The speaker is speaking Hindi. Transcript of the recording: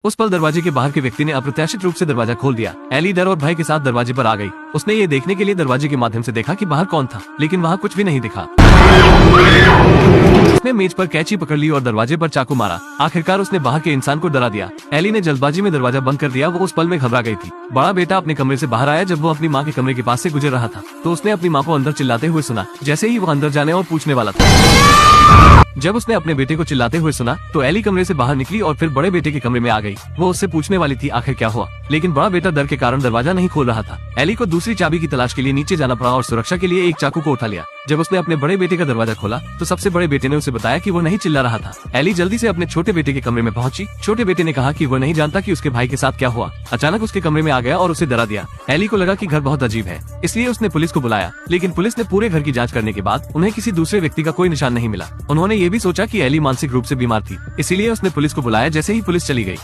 उस पल दरवाजे के बाहर के व्यक्ति ने अप्रत्याशित रूप से दरवाजा खोल दिया। एली डर और भय के साथ दरवाजे पर आ गई। उसने ये देखने के लिए दरवाजे के माध्यम से देखा कि बाहर कौन था, लेकिन वहाँ कुछ भी नहीं दिखा। उसने मेज पर कैंची पकड़ ली और दरवाजे पर चाकू मारा। आखिरकार उसने बाहर के इंसान को डरा दिया। एली ने जल्दबाजी में दरवाजा बंद कर दिया। वो उस पल में घबरा गई थी। बड़ा बेटा अपने कमरे से बाहर आया जब वो अपनी माँ के कमरे के पास से गुजर रहा था, तो उसने अपनी माँ को अंदर चिल्लाते हुए सुना। जैसे ही वो अंदर जाने और पूछने वाला था, जब उसने अपने बेटे को चिल्लाते हुए सुना, तो एली कमरे से बाहर निकली और फिर बड़े बेटे के कमरे में आ गई। वो उससे पूछने वाली थी आखिर क्या हुआ, लेकिन बड़ा बेटा डर के कारण दरवाजा नहीं खोल रहा था। एली को दूसरी चाबी की तलाश के लिए नीचे जाना पड़ा और सुरक्षा के लिए एक चाकू को उठा लिया। जब उसने अपने बड़े बेटे का दरवाजा खोला, तो सबसे बड़े बेटे ने उसे बताया कि वो नहीं चिल्ला रहा था। एली जल्दी से अपने छोटे बेटे के कमरे में पहुंची। छोटे बेटे ने कहा कि वो नहीं जानता कि उसके भाई के साथ क्या हुआ। अचानक उसके कमरे में आ गया और उसे डरा दिया। एली को लगा कि घर बहुत अजीब है, इसलिए उसने पुलिस को बुलाया, लेकिन पुलिस ने पूरे घर की जांच करने के बाद उन्हें किसी दूसरे व्यक्ति का कोई निशान नहीं मिला। उन्होंने ये भी सोचा कि एली मानसिक रूप से बीमार थी, इसीलिए उसने पुलिस को बुलाया। जैसे ही पुलिस चली गई,